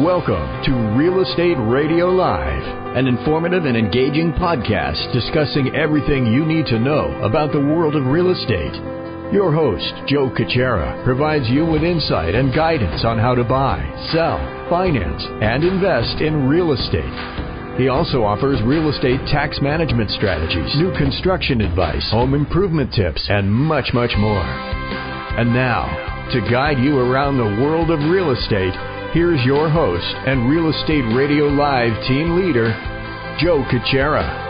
Welcome to Real Estate Radio Live, an informative and engaging podcast discussing everything you need to know about the world of real estate. Your host, Joe Caccera, provides you with insight and guidance on how to buy, sell, finance, and invest in real estate. He also offers real estate tax management strategies, new construction advice, home improvement tips, and much, much more. And now, to guide you around the world of real estate, here's your host and Real Estate Radio Live team leader, Joe Caccera.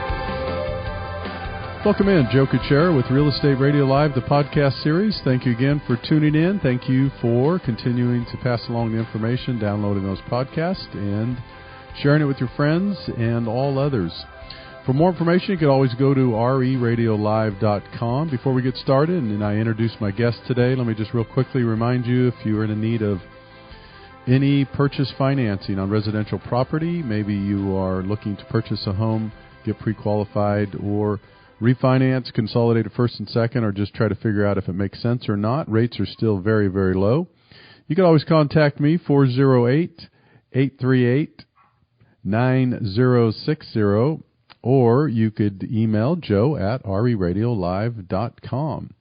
Welcome in, Joe Caccera with Real Estate Radio Live, the podcast series. Thank you again for tuning in. Thank you for continuing to pass along the information, downloading those podcasts, and sharing it with your friends and all others. For more information, you can always go to reradiolive.com. Before we get started, and I introduce my guest today, let me just real quickly remind you, if you are in need of any purchase financing on residential property, maybe you are looking to purchase a home, get pre-qualified, or refinance, consolidate first and second, or just try to figure out if it makes sense or not. Rates are still very, very low. You can always contact me, 408-838-9060, or you could email joe at reradiolive.com.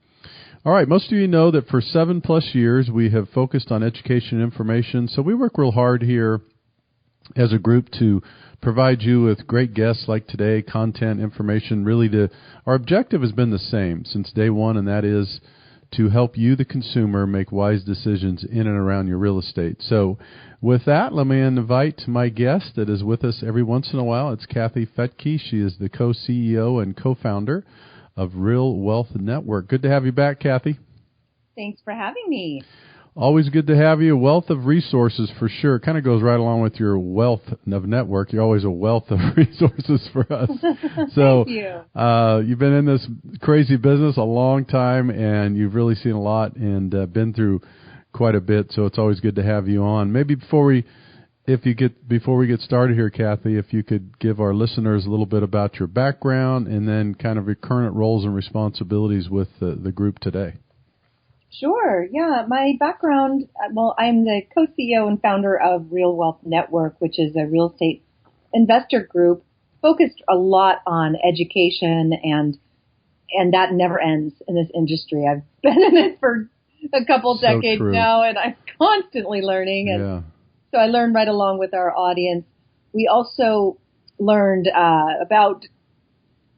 All right, most of you know that for 7+ years we have focused on education and information, so we work real hard here as a group to provide you with great guests like today, content, information. Really, our objective has been the same since day one, and that is to help you, the consumer, make wise decisions in and around your real estate. So with that, let me invite my guest that is with us every once in a while. It's Kathy Fettke. She is the co-CEO and co-founder of Real Wealth Network. Good to have you back, Kathy. Thanks for having me. Always good to have you. A wealth of resources for sure. Kind of goes right along with your wealth of network. You're always a wealth of resources for us. So, Thank you. You've been in this crazy business a long time, and you've really seen a lot and been through quite a bit. So it's always good to have you on. Maybe before we get started here, Kathy, if you could give our listeners a little bit about your background and then kind of your current roles and responsibilities with the group today. Sure. Yeah. My background, I'm the co-CEO and founder of Real Wealth Network, which is a real estate investor group focused a lot on education, and that never ends in this industry. I've been in it for a couple decades now, and I'm constantly learning. And so I learned right along with our audience. We also learned about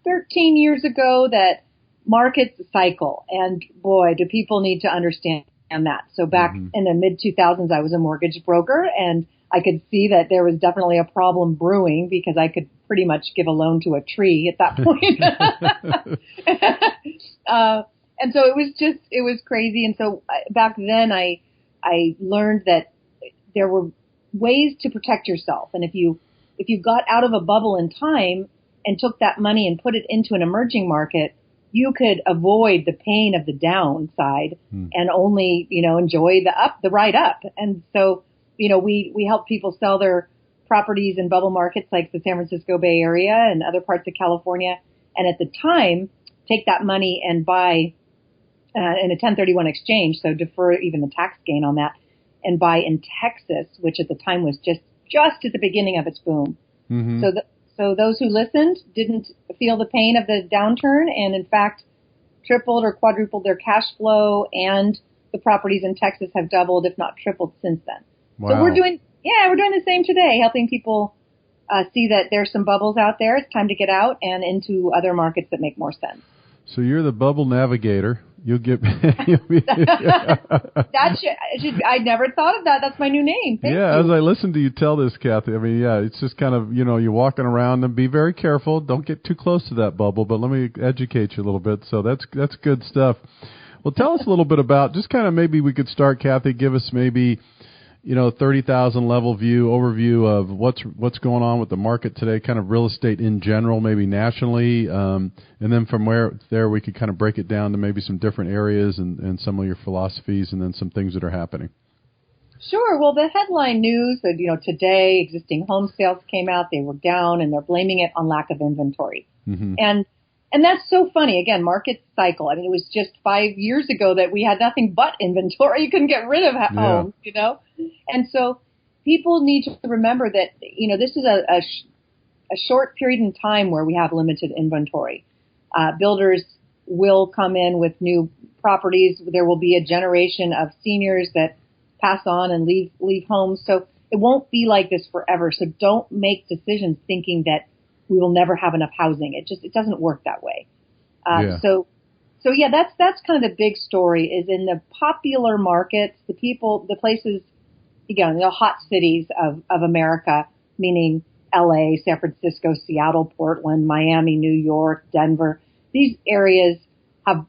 13 years ago that markets cycle, and boy, do people need to understand that. So back in the mid-2000s, I was a mortgage broker, and I could see that there was definitely a problem brewing because I could pretty much give a loan to a tree at that point. And so it was crazy. And so back then I learned that there were ways to protect yourself. And if you got out of a bubble in time and took that money and put it into an emerging market, you could avoid the pain of the downside and only, enjoy the ride up. And so, we help people sell their properties in bubble markets like the San Francisco Bay Area and other parts of California. And at the time, take that money and buy in a 1031 exchange. So defer even the tax gain on that and buy in Texas, which at the time was just at the beginning of its boom. Mm-hmm. So those who listened didn't feel the pain of the downturn, and in fact, tripled or quadrupled their cash flow, and the properties in Texas have doubled, if not tripled, since then. Wow. So we're doing the same today, helping people see that there's some bubbles out there. It's time to get out and into other markets that make more sense. So you're the bubble navigator. You'll get. I never thought of that. That's my new name. Thank you. As I listen to you tell this, Kathy, I mean, it's just kind of, you're walking around, and be very careful. Don't get too close to that bubble, but let me educate you a little bit. So that's good stuff. Well, tell us a little bit about, just kind of maybe we could start, Kathy, give us maybe, 30,000 level overview of what's going on with the market today, kind of real estate in general, maybe nationally, and then from there we could kind of break it down to maybe some different areas and some of your philosophies, and then some things that are happening. Sure. Well, the headline news that, today existing home sales came out, they were down, and they're blaming it on lack of inventory. Mm-hmm. And that's so funny. Again, market cycle. I mean, it was just 5 years ago that we had nothing but inventory. You couldn't get rid of homes, And so people need to remember that, this is a short period in time where we have limited inventory. Builders will come in with new properties. There will be a generation of seniors that pass on and leave homes. So it won't be like this forever. So don't make decisions thinking that we will never have enough housing. It doesn't work that way. So that's kind of the big story is in the popular markets, the places, the hot cities of America, meaning LA, San Francisco, Seattle, Portland, Miami, New York, Denver. These areas have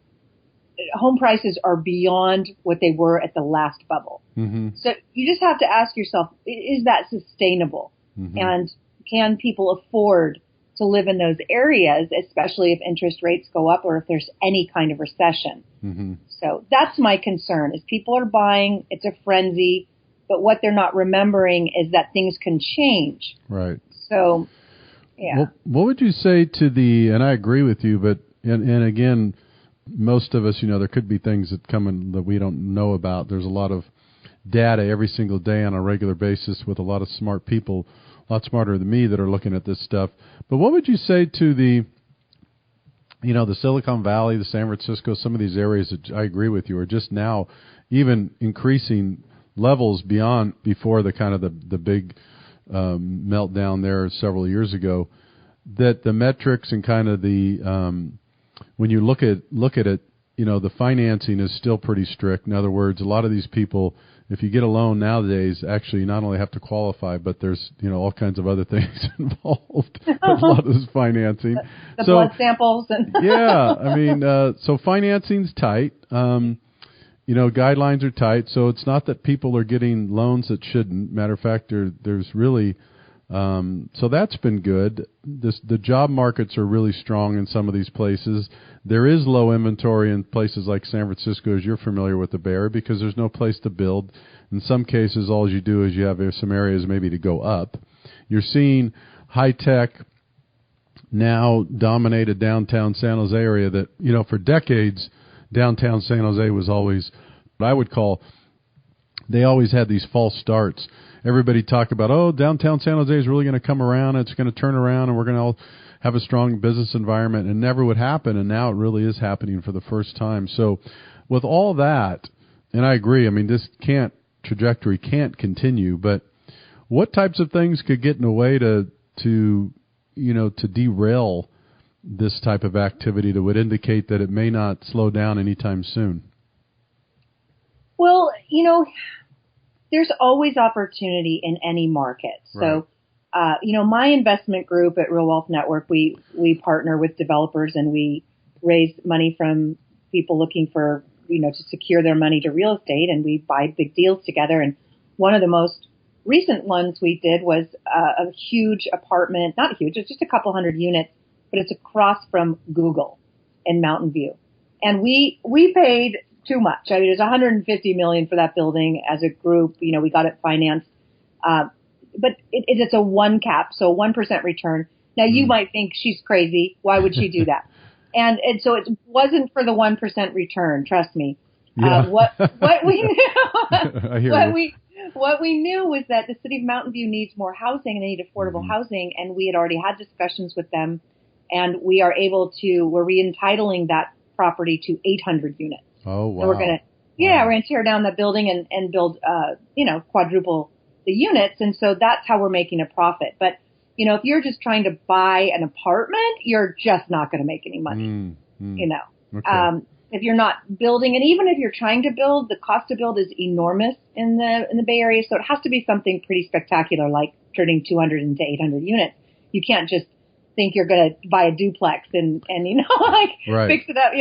home prices are beyond what they were at the last bubble. Mm-hmm. So you just have to ask yourself, is that sustainable? Mm-hmm. And can people afford to live in those areas, especially if interest rates go up or if there's any kind of recession? Mm-hmm. So that's my concern is people are buying, it's a frenzy, but what they're not remembering is that things can change. Right. So, yeah. Well, what would you say to and I agree with you, but, and again, most of us, there could be things that come in that we don't know about. There's a lot of data every single day on a regular basis with a lot of smart people, a lot smarter than me that are looking at this stuff. But what would you say to the Silicon Valley, the San Francisco, some of these areas that I agree with you are just now even increasing levels beyond before the kind of the big meltdown there several years ago, that the metrics and kind of the when you look at it, the financing is still pretty strict. In other words, a lot of these people, if you get a loan nowadays, actually you not only have to qualify, but there's all kinds of other things involved with a lot of this financing. The blood samples and yeah, I mean, so financing's tight. Guidelines are tight, so it's not that people are getting loans that shouldn't. Matter of fact, there's really so that's been good. The job markets are really strong in some of these places. There is low inventory in places like San Francisco, as you're familiar with the Bay Area, because there's no place to build. In some cases, all you do is you have some areas maybe to go up. You're seeing high tech now dominate a downtown San Jose area that, for decades, downtown San Jose was always what I would call, they always had these false starts. Everybody talked about, downtown San Jose is really going to come around, it's going to turn around, and we're going to all have a strong business environment, and never would happen, and now it really is happening for the first time. So with all that, and I agree, I mean, this trajectory can't continue, but what types of things could get in the way to derail this type of activity that would indicate that it may not slow down anytime soon? Well, there's always opportunity in any market. Right. So, my investment group at Real Wealth Network, we partner with developers and we raise money from people looking for, to secure their money to real estate, and we buy big deals together. And one of the most recent ones we did was a huge apartment, not huge, it's just a couple hundred units, but it's across from Google in Mountain View. And we paid too much. I mean, it was $150 million for that building as a group. We got it financed. But it's a 1 cap, so 1% return. Now you might think she's crazy. Why would she do that? And so it wasn't for the 1% return. Trust me. Yeah. What we knew, I hear what we knew was that the city of Mountain View needs more housing and they need affordable housing. And we had already had discussions with them, and we're re-entitling that property to 800 units. Oh, wow. So we're going to tear down the building and build, quadruple the units. And so that's how we're making a profit. But, if you're just trying to buy an apartment, you're just not going to make any money, Okay. If you're not building, and even if you're trying to build, the cost to build is enormous in the Bay Area. So it has to be something pretty spectacular, like turning 200 into 800 units. You can't just think you're going to buy a duplex and right. fix it up.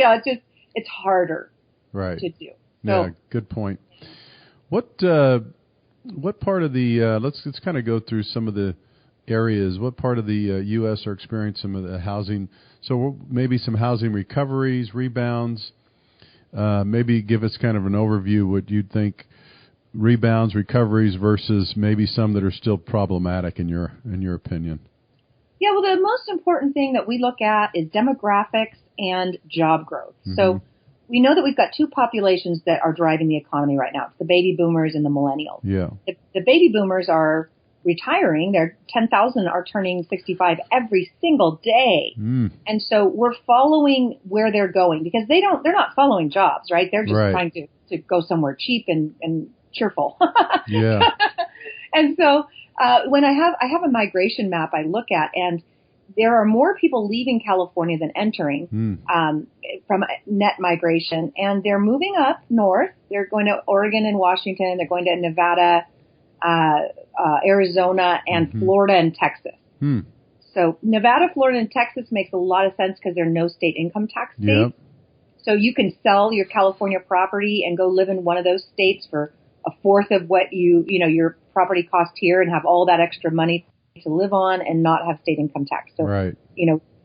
It's harder. Right. To do. So, yeah, good point. What part of the let's kind of go through some of the areas. What part of the U.S. are experiencing some of the housing? So maybe some housing recoveries, rebounds. Maybe give us kind of an overview what you'd think rebounds, recoveries versus maybe some that are still problematic in your opinion. Yeah, well, the most important thing that we look at is demographics and job growth. Mm-hmm. So we know that we've got two populations that are driving the economy right now. It's the baby boomers and the millennials. Yeah. The baby boomers are retiring. They're 10,000 are turning 65 every single day. And so we're following where they're going because they're not following jobs, right? They're just trying to go somewhere cheap and cheerful. Yeah. And so, when I have a migration map I look at, and there are more people leaving California than entering, from net migration, and they're moving up north. They're going to Oregon and Washington. They're going to Nevada, Arizona, and Florida and Texas. So Nevada, Florida, and Texas makes a lot of sense because they're no state income tax states. Yep. So you can sell your California property and go live in one of those states for a fourth of what your property cost here, and have all that extra money to live on and not have state income tax. So,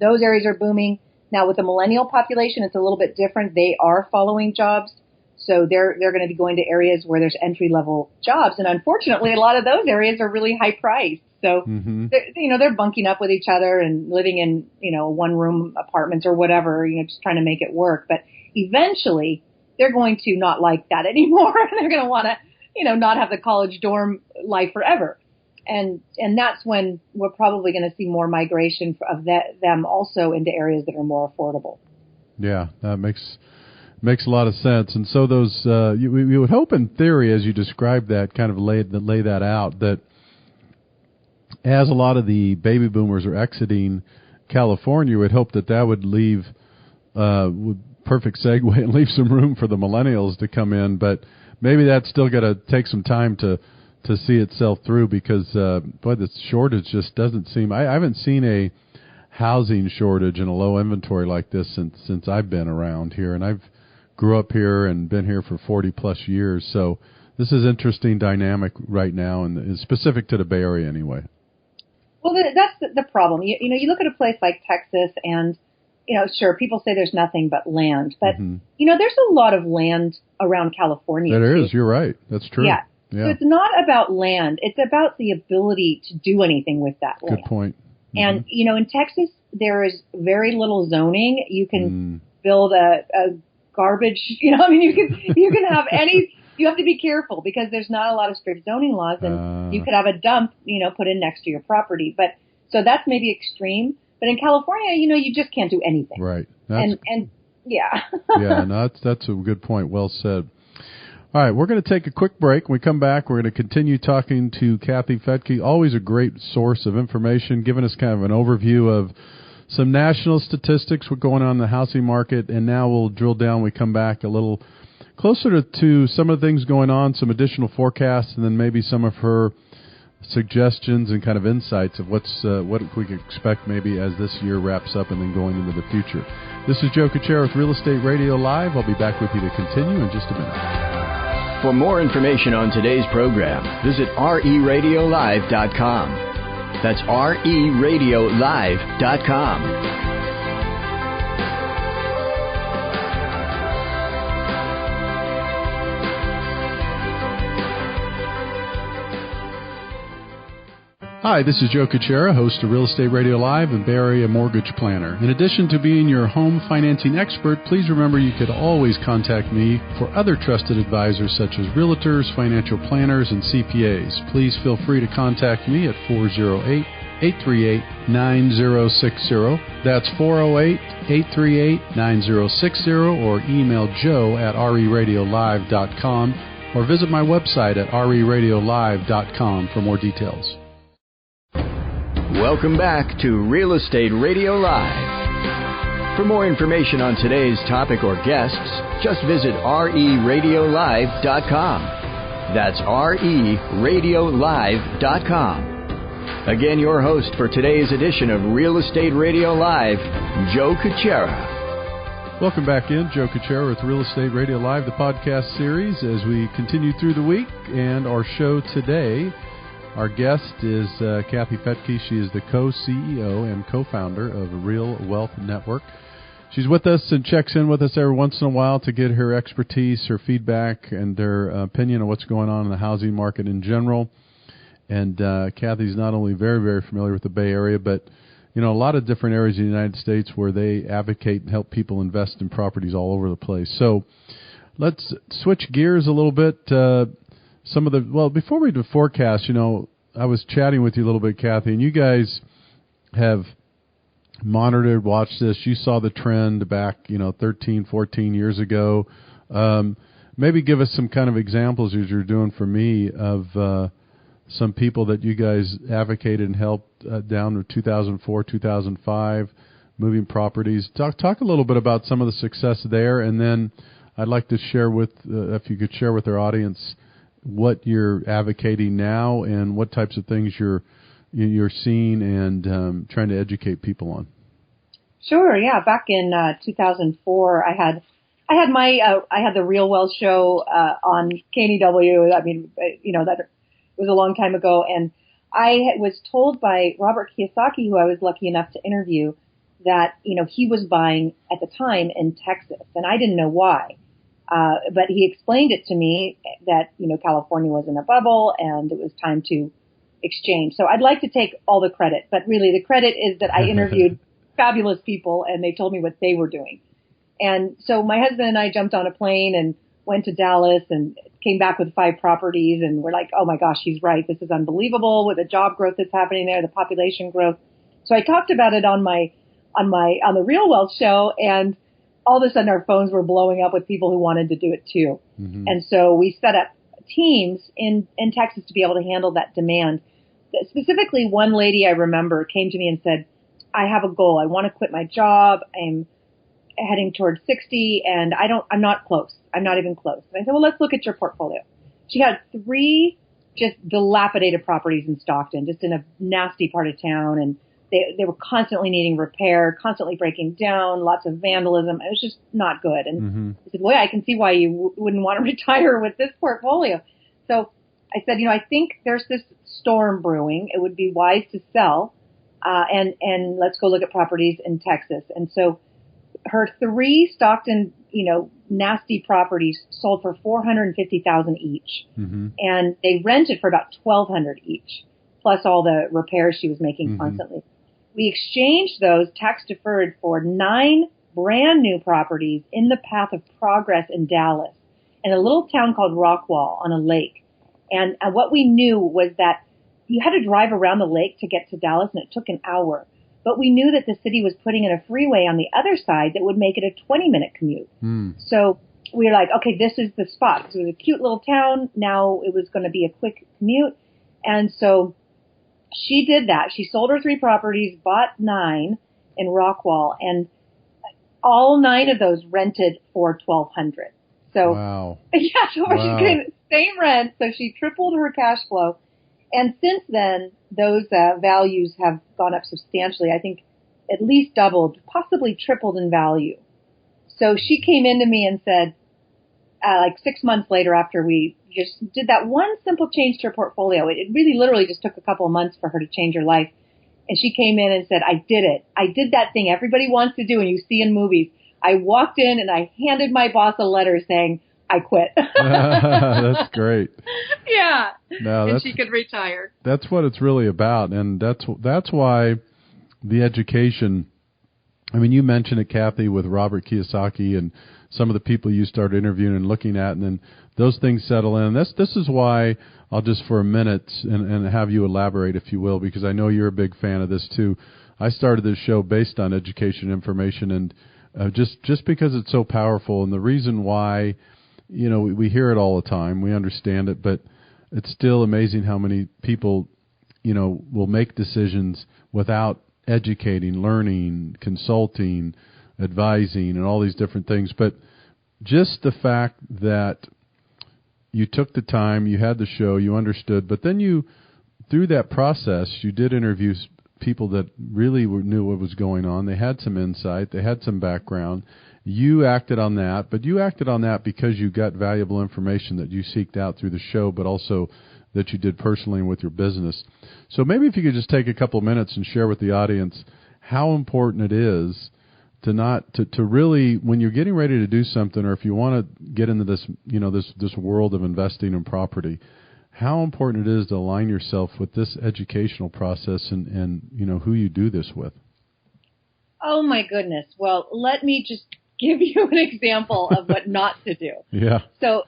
those areas are booming. Now with the millennial population, it's a little bit different. They are following jobs. So they're going to be going to areas where there's entry level jobs. And unfortunately, a lot of those areas are really high priced. So, they're bunking up with each other and living in, one room apartments or whatever, just trying to make it work. But eventually they're going to not like that anymore. They're going to want to, not have the college dorm life forever. And that's when we're probably going to see more migration of them also into areas that are more affordable. Yeah, that makes a lot of sense. And so those, you would hope in theory, as you described that, kind of lay that out, that as a lot of the baby boomers are exiting California, you would hope that would leave, perfect segue, and leave some room for the millennials to come in. But maybe that's still got to take some time to see itself through because, the shortage just doesn't seem, I haven't seen a housing shortage and a low inventory like this since I've been around here. And I've grew up here and been here for 40 plus years. So this is interesting dynamic right now, and it's specific to the Bay Area anyway. Well, that's the problem. You look at a place like Texas and, sure, people say there's nothing but land, but, there's a lot of land around California. There is. You're right. That's true. Yeah. So it's not about land. It's about the ability to do anything with that land. Good point. And, in Texas, there is very little zoning. You can build a garbage, you can have you have to be careful because there's not a lot of strict zoning laws, and you could have a dump, put in next to your property. But so that's maybe extreme. But in California, you just can't do anything. Right. Yeah. Yeah, no, that's a good point. Well said. All right, we're going to take a quick break. When we come back, we're going to continue talking to Kathy Fettke, always a great source of information, giving us kind of an overview of some national statistics, what's going on in the housing market, and now we'll drill down. We come back a little closer to some of the things going on, some additional forecasts, and then maybe some of her suggestions and kind of insights of what we can expect maybe as this year wraps up and then going into the future. This is Joe Kuchera with Real Estate Radio Live. I'll be back with you to continue in just a minute. For more information on today's program, visit reradiolive.com. That's reradiolive.com. Hi, this is Joe Kuchera, host of Real Estate Radio Live and Bay Area Mortgage Planner. In addition to being your home financing expert, please remember you could always contact me for other trusted advisors such as realtors, financial planners, and CPAs. Please feel free to contact me at 408-838-9060. That's 408-838-9060, or email joe at reradiolive.com, or visit my website at reradiolive.com for more details. Welcome back to Real Estate Radio Live. For more information on today's topic or guests, just visit reradiolive.com. That's reradiolive.com. Again, your host for today's edition of Real Estate Radio Live, Joe Kuchera. Welcome back in. Joe Kuchera with Real Estate Radio Live, the podcast series, as we continue through the week. And our show today, our guest is Kathy Fettke. She is the co-CEO and co-founder of Real Wealth Network. She's with us and checks in with us every once in a while to get her expertise, her feedback, and her opinion on what's going on in the housing market in general. And Kathy's not only very, very familiar with the Bay Area, but a lot of different areas in the United States where they advocate and help people invest in properties all over the place. So let's switch gears a little bit. Before we do forecast, I was chatting with you a little bit, Kathy, and you guys have monitored, watched this. You saw the trend back, 13, 14 years ago. Maybe give us some kind of examples, as you're doing for me, of some people that you guys advocated and helped down to 2004, 2005, moving properties. Talk a little bit about some of the success there, and then I'd like to share if you could share with our audience what you're advocating now and what types of things you're seeing and trying to educate people on. Sure. Yeah. Back in 2004, I had the Real Wealth show on KNEW. I mean, that was a long time ago, and I was told by Robert Kiyosaki, who I was lucky enough to interview, that he was buying at the time in Texas, and I didn't know why. But he explained it to me that California was in a bubble and it was time to exchange. So I'd like to take all the credit, but really the credit is that I interviewed fabulous people and they told me what they were doing. And so my husband and I jumped on a plane and went to Dallas and came back with 5 properties, and we're like, oh my gosh, he's right. This is unbelievable with the job growth that's happening there, the population growth. So I talked about it on the Real Wealth show, and all of a sudden our phones were blowing up with people who wanted to do it too. Mm-hmm. And so we set up teams in Texas to be able to handle that demand. Specifically, one lady I remember came to me and said, I have a goal. I want to quit my job. I'm heading towards 60 and I'm not close. I'm not even close. And I said, well, let's look at your portfolio. She had 3 just dilapidated properties in Stockton, just in a nasty part of town. And they were constantly needing repair, constantly breaking down, lots of vandalism. It was just not good. And I said, well, I can see why you wouldn't want to retire with this portfolio. So I said, I think there's this storm brewing. It would be wise to sell, and let's go look at properties in Texas. And so her 3 Stockton, nasty properties sold for $450,000 each, and they rented for about $1,200 each, plus all the repairs she was making constantly. We exchanged those tax deferred for 9 brand new properties in the path of progress in Dallas, in a little town called Rockwall on a lake. And what we knew was that you had to drive around the lake to get to Dallas, and it took an hour. But we knew that the city was putting in a freeway on the other side that would make it a 20-minute commute. So we were like, okay, this is the spot. So it was a cute little town. Now it was going to be a quick commute. And so she did that. She sold her 3 properties, bought 9 in Rockwall, and all 9 of those rented for $1,200. So, wow. Yeah, so wow. She's getting the same rent. So she tripled her cash flow. And since then, those values have gone up substantially. I think at least doubled, possibly tripled in value. So she came into me and said, 6 months later, after we just did that one simple change to her portfolio, it really literally just took a couple of months for her to change her life. And she came in and said, I did it. I did that thing everybody wants to do and you see in movies. I walked in and I handed my boss a letter saying, I quit. That's great. Yeah. No, and she could retire. That's what it's really about. And that's why the education, I mean, you mentioned it, Kathy, with Robert Kiyosaki and some of the people you started interviewing and looking at, and then those things settle in. This is why I'll just for a minute and have you elaborate, if you will, because I know you're a big fan of this too. I started this show based on education information, and just because it's so powerful, and the reason why, we hear it all the time, we understand it, but it's still amazing how many people, will make decisions without educating, learning, consulting, advising, and all these different things. But just the fact that you took the time, you had the show, you understood, but then through that process, you did interview people that really knew what was going on. They had some insight. They had some background. You acted on that, but you acted on that because you got valuable information that you seeked out through the show, but also that you did personally and with your business. So maybe if you could just take a couple of minutes and share with the audience how important it is to really, when you're getting ready to do something, or if you want to get into this, this world of investing in property, how important it is to align yourself with this educational process and who you do this with. Oh, my goodness. Well, let me just give you an example of what not to do. Yeah. So,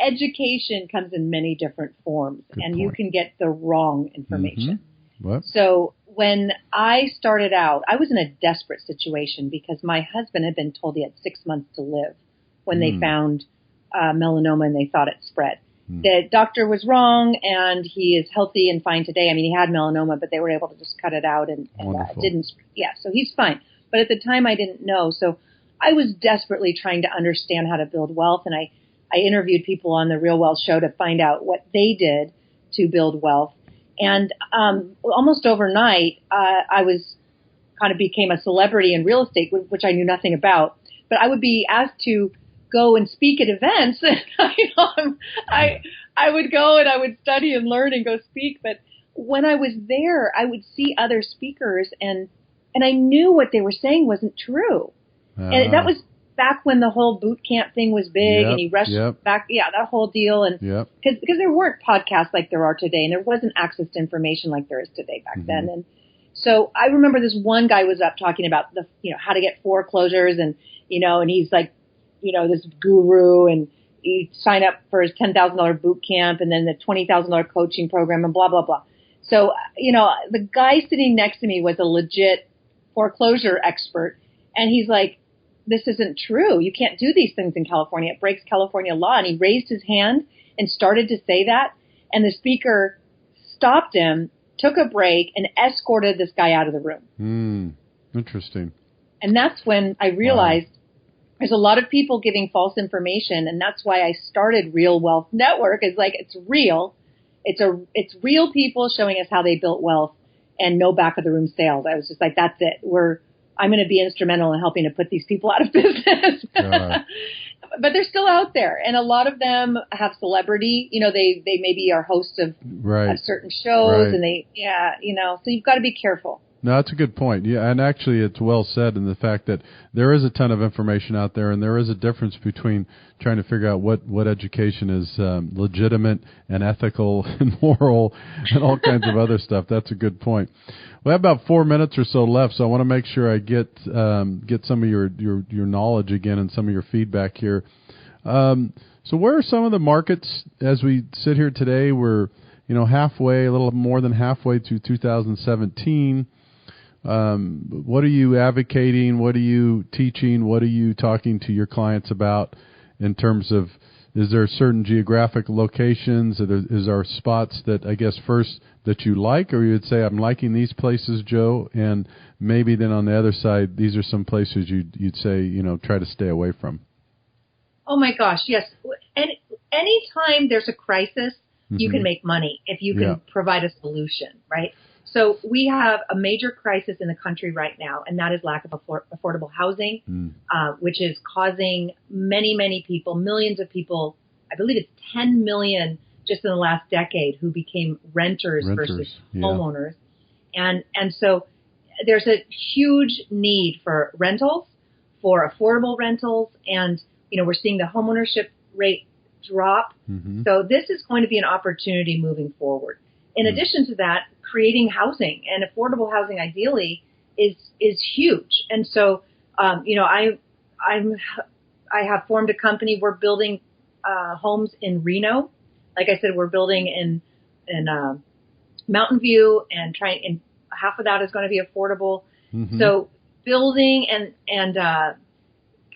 education comes in many different forms, Good and point. you can get the wrong information. Mm-hmm. What? So when I started out, I was in a desperate situation because my husband had been told he had 6 months to live when they found melanoma and they thought it spread. The doctor was wrong, and he is healthy and fine today. I mean, he had melanoma, but they were able to just cut it out and didn't. Yeah, so he's fine. But at the time, I didn't know. So I was desperately trying to understand how to build wealth, and I interviewed people on the Real Wealth show to find out what they did to build wealth. And almost overnight, I became a celebrity in real estate, which I knew nothing about. But I would be asked to go and speak at events. I would go and I would study and learn and go speak. But when I was there, I would see other speakers, and I knew what they were saying wasn't true. And that was back when the whole boot camp thing was big, and he rushed back. Yeah, that whole deal. And because there weren't podcasts like there are today, and there wasn't access to information like there is today back then. And so I remember this one guy was up talking about how to get foreclosures, and and he's like, this guru, and you sign up for his $10,000 boot camp and then the $20,000 coaching program and blah, blah, blah. So, the guy sitting next to me was a legit foreclosure expert. And he's like, this isn't true. You can't do these things in California. It breaks California law. And he raised his hand and started to say that. And the speaker stopped him, took a break, and escorted this guy out of the room. Interesting. And that's when I realized there's a lot of people giving false information, and that's why I started Real Wealth Network. It's real. It's real people showing us how they built wealth, and no back of the room sales. I was just like, that's it. I'm going to be instrumental in helping to put these people out of business. But they're still out there, and a lot of them have celebrity. They maybe are hosts of certain shows, and so you've got to be careful. No, that's a good point. Yeah, and actually it's well said in the fact that there is a ton of information out there, and there is a difference between trying to figure out what education is legitimate and ethical and moral and all kinds of other stuff. That's a good point. We have about 4 minutes or so left, so I want to make sure I get some of your knowledge again and some of your feedback here. So where are some of the markets as we sit here today? We're halfway, a little more than halfway through 2017. What are you advocating? What are you teaching? What are you talking to your clients about in terms of, is there certain geographic locations? Is there spots that, I guess, first that you like, or you would say, I'm liking these places, Joe, and maybe then on the other side, these are some places you'd say, try to stay away from? Oh, my gosh, yes. Anytime there's a crisis, you can make money if you can provide a solution, right? So we have a major crisis in the country right now, and that is lack of affordable housing, which is causing many, many people, millions of people, I believe it's 10 million just in the last decade who became renters versus homeowners. And so there's a huge need for rentals, for affordable rentals, and, we're seeing the homeownership rate drop. So this is going to be an opportunity moving forward. In addition to that, creating housing and affordable housing ideally is huge. And so, I have formed a company. We're building homes in Reno. Like I said, we're building in Mountain View, and half of that is going to be affordable. So building and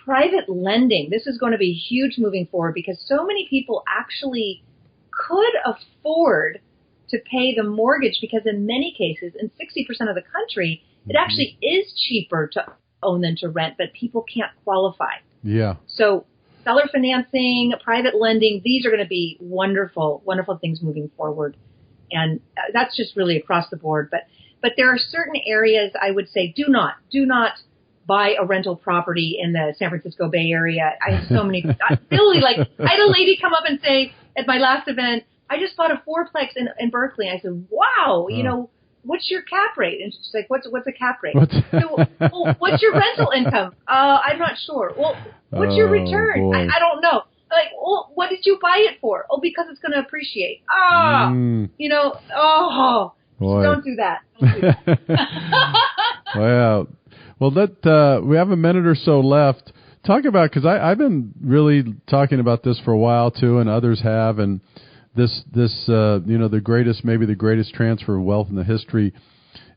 private lending, this is going to be huge moving forward because so many people actually could afford to pay the mortgage, because in many cases, in 60% of the country, it actually is cheaper to own than to rent, but people can't qualify. Yeah. So seller financing, private lending, these are going to be wonderful, wonderful things moving forward. And that's just really across the board. But there are certain areas I would say do not buy a rental property in the San Francisco Bay Area. I have so many, I had a lady come up and say at my last event, I just bought a fourplex in Berkeley. I said, wow, what's your cap rate? And she's like, what's a cap rate? What's your rental income? I'm not sure. Well, what's your return? I don't know. Like, oh, what did you buy it for? Oh, because it's going to appreciate. You know, Boy. Don't do that. Don't do that. Well, we have a minute or so left. Talk about, because I've been really talking about this for a while too, and others have, and this the greatest transfer of wealth in the history.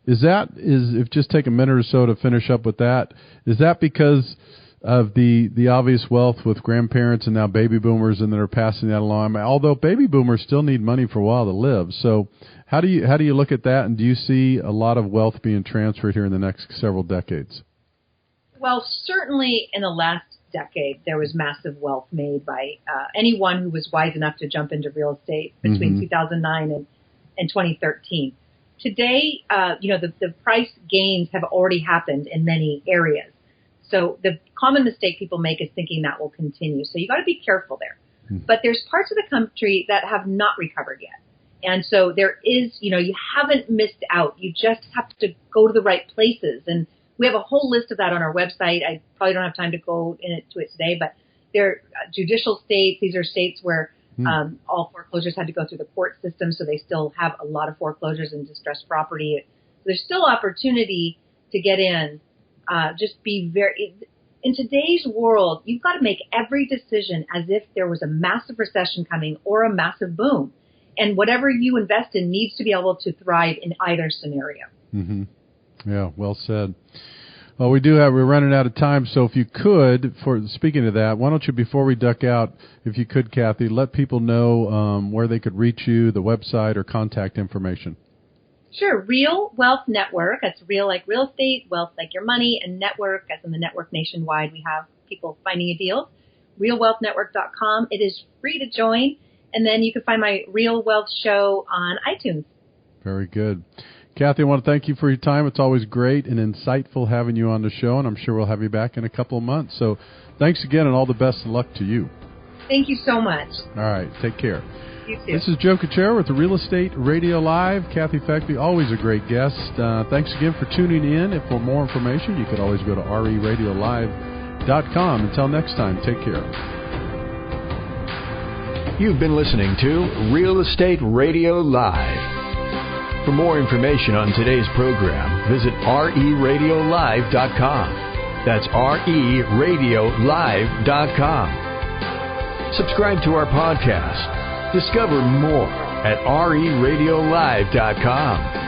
If just take a minute or so to finish up with that, is that because of the obvious wealth with grandparents and now baby boomers and that are passing that along? Although baby boomers still need money for a while to live. So how do you look at that, and do you see a lot of wealth being transferred here in the next several decades? Well, certainly in the last decade, there was massive wealth made by anyone who was wise enough to jump into real estate between 2009 and 2013. Today, the price gains have already happened in many areas. So the common mistake people make is thinking that will continue. So you got to be careful there. But there's parts of the country that have not recovered yet. And so there is, you haven't missed out. You just have to go to the right places. And we have a whole list of that on our website. I probably don't have time to go into it today, but they're judicial states. These are states where all foreclosures had to go through the court system, so they still have a lot of foreclosures and distressed property. So there's still opportunity to get in. Just be in today's world, you've got to make every decision as if there was a massive recession coming or a massive boom. And whatever you invest in needs to be able to thrive in either scenario. Mm-hmm. Yeah, well said. Well, we're running out of time, so if you could, speaking of that, why don't you, before we duck out, if you could, Kathy, let people know where they could reach you, the website, or contact information. Sure. Real Wealth Network. That's real like real estate, wealth like your money, and network, as in the network nationwide. We have people finding you deals. RealWealthNetwork.com. It is free to join. And then you can find my Real Wealth show on iTunes. Very good. Kathy, I want to thank you for your time. It's always great and insightful having you on the show, and I'm sure we'll have you back in a couple of months. So thanks again, and all the best of luck to you. Thank you so much. All right. Take care. You too. This is Joe Kuchera with the Real Estate Radio Live. Kathy Fettke, always a great guest. Thanks again for tuning in. If for more information, you could always go to reradiolive.com. Until next time, take care. You've been listening to Real Estate Radio Live. For more information on today's program, visit reradiolive.com. That's reradiolive.com. Subscribe to our podcast. Discover more at reradiolive.com.